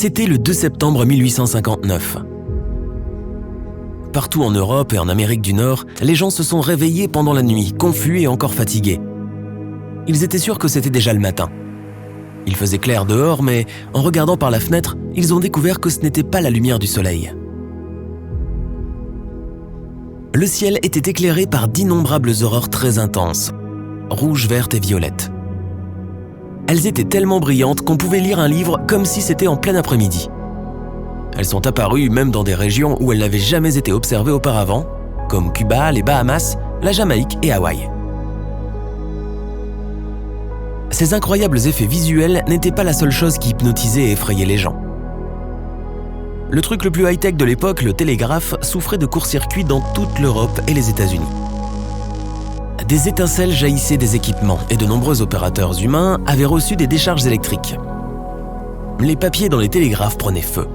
C'était le 2 septembre 1859. Partout en Europe et en Amérique du Nord, les gens se sont réveillés pendant la nuit, confus et encore fatigués. Ils étaient sûrs que c'était déjà le matin. Il faisait clair dehors, mais en regardant par la fenêtre, ils ont découvert que ce n'était pas la lumière du soleil. Le ciel était éclairé par d'innombrables aurores très intenses, rouges, vertes et violettes. Elles étaient tellement brillantes qu'on pouvait lire un livre comme si c'était en plein après-midi. Elles sont apparues même dans des régions où elles n'avaient jamais été observées auparavant, comme Cuba, les Bahamas, la Jamaïque et Hawaï. Ces incroyables effets visuels n'étaient pas la seule chose qui hypnotisait et effrayait les gens. Le truc le plus high-tech de l'époque, le télégraphe, souffrait de court-circuit dans toute l'Europe et les États-Unis. Des étincelles jaillissaient des équipements et de nombreux opérateurs humains avaient reçu des décharges électriques. Les papiers dans les télégraphes prenaient feu.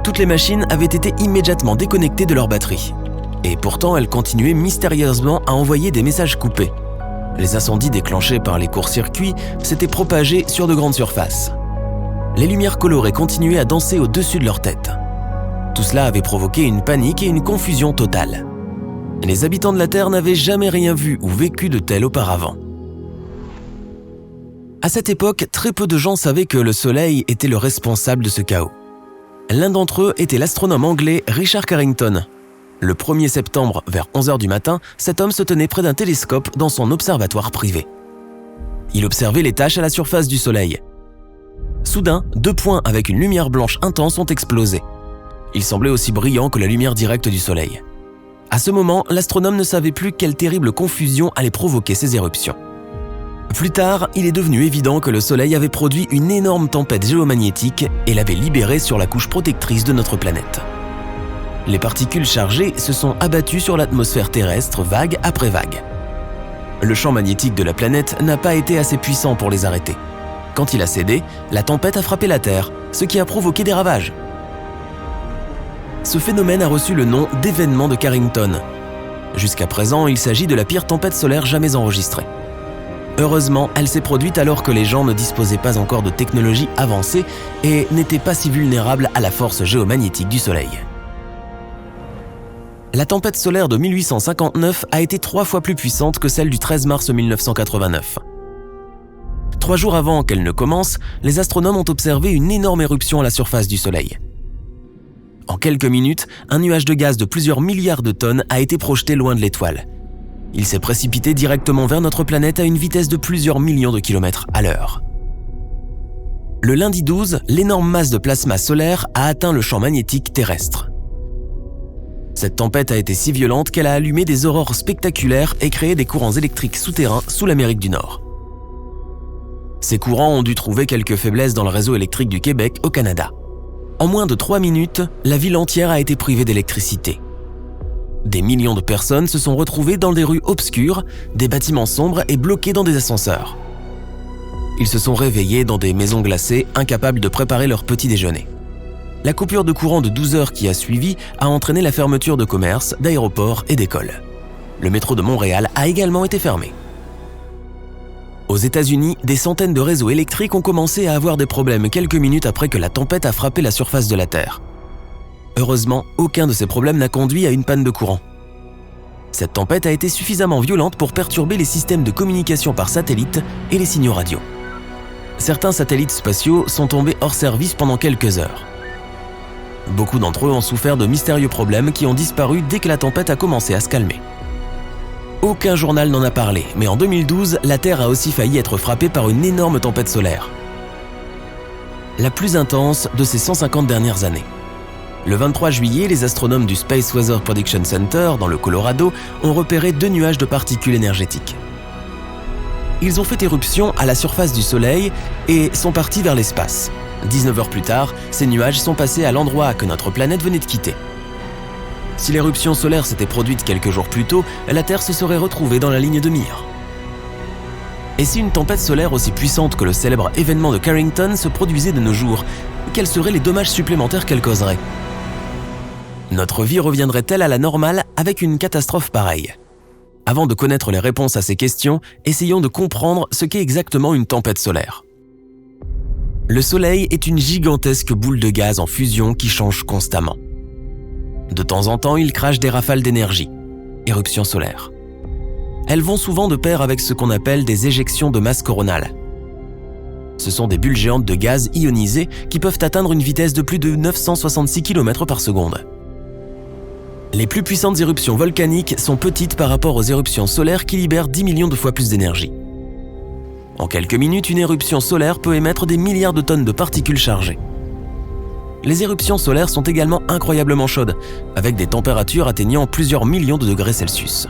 Toutes les machines avaient été immédiatement déconnectées de leur batterie. Et pourtant, elles continuaient mystérieusement à envoyer des messages coupés. Les incendies déclenchés par les courts-circuits s'étaient propagés sur de grandes surfaces. Les lumières colorées continuaient à danser au-dessus de leur tête. Tout cela avait provoqué une panique et une confusion totale. Les habitants de la Terre n'avaient jamais rien vu ou vécu de tel auparavant. À cette époque, très peu de gens savaient que le Soleil était le responsable de ce chaos. L'un d'entre eux était l'astronome anglais Richard Carrington. Le 1er septembre, vers 11h du matin, cet homme se tenait près d'un télescope dans son observatoire privé. Il observait les taches à la surface du Soleil. Soudain, 2 points avec une lumière blanche intense ont explosé. Ils semblaient aussi brillants que la lumière directe du Soleil. À ce moment, l'astronome ne savait plus quelle terrible confusion allait provoquer ces éruptions. Plus tard, il est devenu évident que le Soleil avait produit une énorme tempête géomagnétique et l'avait libérée sur la couche protectrice de notre planète. Les particules chargées se sont abattues sur l'atmosphère terrestre vague après vague. Le champ magnétique de la planète n'a pas été assez puissant pour les arrêter. Quand il a cédé, la tempête a frappé la Terre, ce qui a provoqué des ravages. Ce phénomène a reçu le nom d'événement de Carrington. Jusqu'à présent, il s'agit de la pire tempête solaire jamais enregistrée. Heureusement, elle s'est produite alors que les gens ne disposaient pas encore de technologies avancées et n'étaient pas si vulnérables à la force géomagnétique du Soleil. La tempête solaire de 1859 a été 3 fois plus puissante que celle du 13 mars 1989. 3 jours avant qu'elle ne commence, les astronomes ont observé une énorme éruption à la surface du Soleil. En quelques minutes, un nuage de gaz de plusieurs milliards de tonnes a été projeté loin de l'étoile. Il s'est précipité directement vers notre planète à une vitesse de plusieurs millions de kilomètres à l'heure. Le lundi 12, l'énorme masse de plasma solaire a atteint le champ magnétique terrestre. Cette tempête a été si violente qu'elle a allumé des aurores spectaculaires et créé des courants électriques souterrains sous l'Amérique du Nord. Ces courants ont dû trouver quelques faiblesses dans le réseau électrique du Québec au Canada. En moins de 3 minutes, la ville entière a été privée d'électricité. Des millions de personnes se sont retrouvées dans des rues obscures, des bâtiments sombres et bloqués dans des ascenseurs. Ils se sont réveillés dans des maisons glacées, incapables de préparer leur petit déjeuner. La coupure de courant de 12 heures qui a suivi a entraîné la fermeture de commerces, d'aéroports et d'écoles. Le métro de Montréal a également été fermé. Aux États-Unis, des centaines de réseaux électriques ont commencé à avoir des problèmes quelques minutes après que la tempête a frappé la surface de la Terre. Heureusement, aucun de ces problèmes n'a conduit à une panne de courant. Cette tempête a été suffisamment violente pour perturber les systèmes de communication par satellite et les signaux radio. Certains satellites spatiaux sont tombés hors service pendant quelques heures. Beaucoup d'entre eux ont souffert de mystérieux problèmes qui ont disparu dès que la tempête a commencé à se calmer. Aucun journal n'en a parlé, mais en 2012, la Terre a aussi failli être frappée par une énorme tempête solaire. La plus intense de ces 150 dernières années. Le 23 juillet, les astronomes du Space Weather Prediction Center, dans le Colorado, ont repéré 2 nuages de particules énergétiques. Ils ont fait éruption à la surface du Soleil et sont partis vers l'espace. 19 heures plus tard, ces nuages sont passés à l'endroit que notre planète venait de quitter. Si l'éruption solaire s'était produite quelques jours plus tôt, la Terre se serait retrouvée dans la ligne de mire. Et si une tempête solaire aussi puissante que le célèbre événement de Carrington se produisait de nos jours, quels seraient les dommages supplémentaires qu'elle causerait ? Notre vie reviendrait-elle à la normale avec une catastrophe pareille ? Avant de connaître les réponses à ces questions, essayons de comprendre ce qu'est exactement une tempête solaire. Le Soleil est une gigantesque boule de gaz en fusion qui change constamment. De temps en temps, il crache des rafales d'énergie, éruptions solaires. Elles vont souvent de pair avec ce qu'on appelle des éjections de masse coronale. Ce sont des bulles géantes de gaz ionisé qui peuvent atteindre une vitesse de plus de 966 km par seconde. Les plus puissantes éruptions volcaniques sont petites par rapport aux éruptions solaires qui libèrent 10 millions de fois plus d'énergie. En quelques minutes, une éruption solaire peut émettre des milliards de tonnes de particules chargées. Les éruptions solaires sont également incroyablement chaudes, avec des températures atteignant plusieurs millions de degrés Celsius.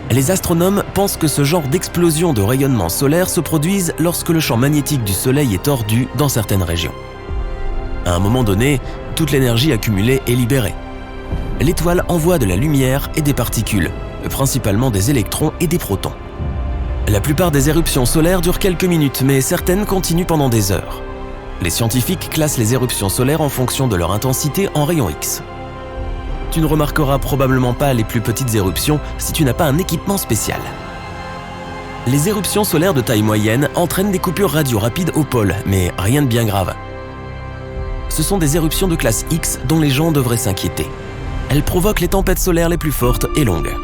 Les astronomes pensent que ce genre d'explosion de rayonnement solaire se produisent lorsque le champ magnétique du Soleil est tordu dans certaines régions. À un moment donné, toute l'énergie accumulée est libérée. L'étoile envoie de la lumière et des particules, principalement des électrons et des protons. La plupart des éruptions solaires durent quelques minutes, mais certaines continuent pendant des heures. Les scientifiques classent les éruptions solaires en fonction de leur intensité en rayons X. Tu ne remarqueras probablement pas les plus petites éruptions si tu n'as pas un équipement spécial. Les éruptions solaires de taille moyenne entraînent des coupures radio rapides au pôle, mais rien de bien grave. Ce sont des éruptions de classe X dont les gens devraient s'inquiéter. Elles provoquent les tempêtes solaires les plus fortes et longues.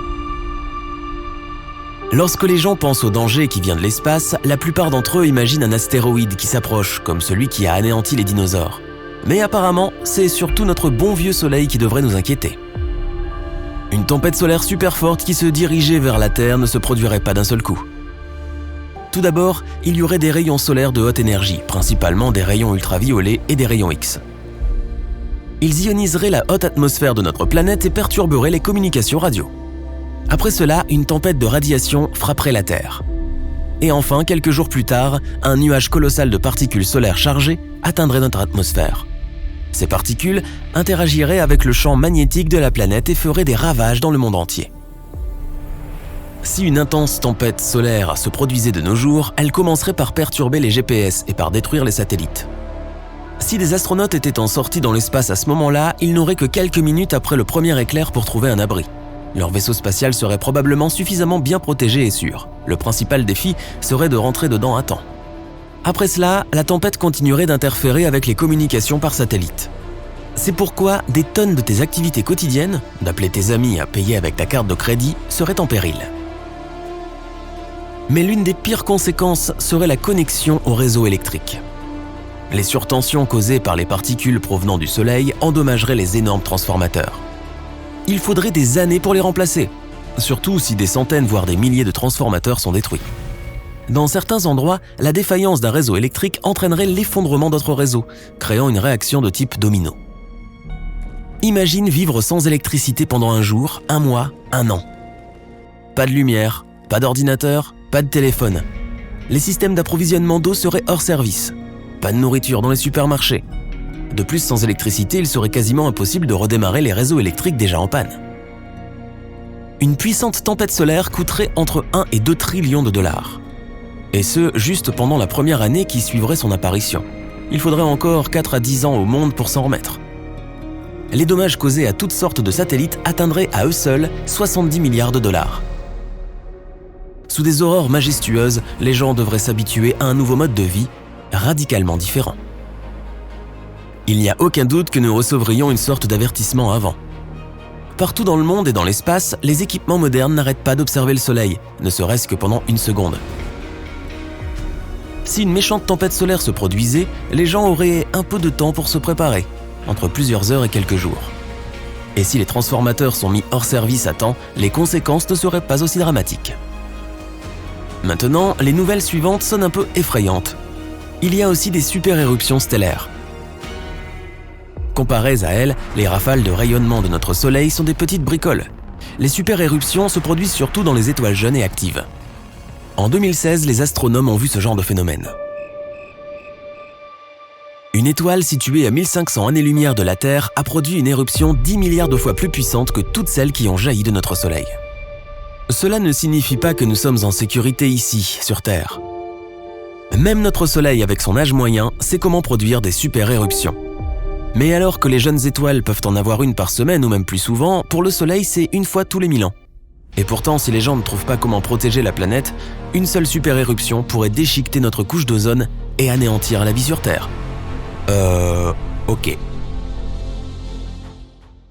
Lorsque les gens pensent au danger qui vient de l'espace, la plupart d'entre eux imaginent un astéroïde qui s'approche, comme celui qui a anéanti les dinosaures. Mais apparemment, c'est surtout notre bon vieux Soleil qui devrait nous inquiéter. Une tempête solaire super forte qui se dirigeait vers la Terre ne se produirait pas d'un seul coup. Tout d'abord, il y aurait des rayons solaires de haute énergie, principalement des rayons ultraviolets et des rayons X. Ils ioniseraient la haute atmosphère de notre planète et perturberaient les communications radio. Après cela, une tempête de radiation frapperait la Terre. Et enfin, quelques jours plus tard, un nuage colossal de particules solaires chargées atteindrait notre atmosphère. Ces particules interagiraient avec le champ magnétique de la planète et feraient des ravages dans le monde entier. Si une intense tempête solaire se produisait de nos jours, elle commencerait par perturber les GPS et par détruire les satellites. Si des astronautes étaient en sortie dans l'espace à ce moment-là, ils n'auraient que quelques minutes après le premier éclair pour trouver un abri. Leur vaisseau spatial serait probablement suffisamment bien protégé et sûr. Le principal défi serait de rentrer dedans à temps. Après cela, la tempête continuerait d'interférer avec les communications par satellite. C'est pourquoi des tonnes de tes activités quotidiennes, d'appeler tes amis à payer avec ta carte de crédit, seraient en péril. Mais l'une des pires conséquences serait la connexion au réseau électrique. Les surtensions causées par les particules provenant du Soleil endommageraient les énormes transformateurs. Il faudrait des années pour les remplacer, surtout si des centaines voire des milliers de transformateurs sont détruits. Dans certains endroits, la défaillance d'un réseau électrique entraînerait l'effondrement d'autres réseaux, créant une réaction de type domino. Imagine vivre sans électricité pendant un jour, un mois, un an. Pas de lumière, pas d'ordinateur, pas de téléphone. Les systèmes d'approvisionnement d'eau seraient hors service. Pas de nourriture dans les supermarchés. De plus, sans électricité, il serait quasiment impossible de redémarrer les réseaux électriques déjà en panne. Une puissante tempête solaire coûterait entre 1 et 2 trillions de dollars. Et ce, juste pendant la première année qui suivrait son apparition. Il faudrait encore 4 à 10 ans au monde pour s'en remettre. Les dommages causés à toutes sortes de satellites atteindraient à eux seuls 70 milliards de dollars. Sous des aurores majestueuses, les gens devraient s'habituer à un nouveau mode de vie, radicalement différent. Il n'y a aucun doute que nous recevrions une sorte d'avertissement avant. Partout dans le monde et dans l'espace, les équipements modernes n'arrêtent pas d'observer le Soleil, ne serait-ce que pendant une seconde. Si une méchante tempête solaire se produisait, les gens auraient un peu de temps pour se préparer, entre plusieurs heures et quelques jours. Et si les transformateurs sont mis hors service à temps, les conséquences ne seraient pas aussi dramatiques. Maintenant, les nouvelles suivantes sonnent un peu effrayantes. Il y a aussi des super-éruptions stellaires. Comparées à elles, les rafales de rayonnement de notre Soleil sont des petites bricoles. Les super-éruptions se produisent surtout dans les étoiles jeunes et actives. En 2016, les astronomes ont vu ce genre de phénomène. Une étoile située à 1500 années-lumière de la Terre a produit une éruption 10 milliards de fois plus puissante que toutes celles qui ont jailli de notre Soleil. Cela ne signifie pas que nous sommes en sécurité ici, sur Terre. Même notre Soleil, avec son âge moyen, sait comment produire des super-éruptions. Mais alors que les jeunes étoiles peuvent en avoir une par semaine ou même plus souvent, pour le Soleil, c'est une fois tous les 1000 ans. Et pourtant, si les gens ne trouvent pas comment protéger la planète, une seule super-éruption pourrait déchiqueter notre couche d'ozone et anéantir la vie sur Terre. Ok.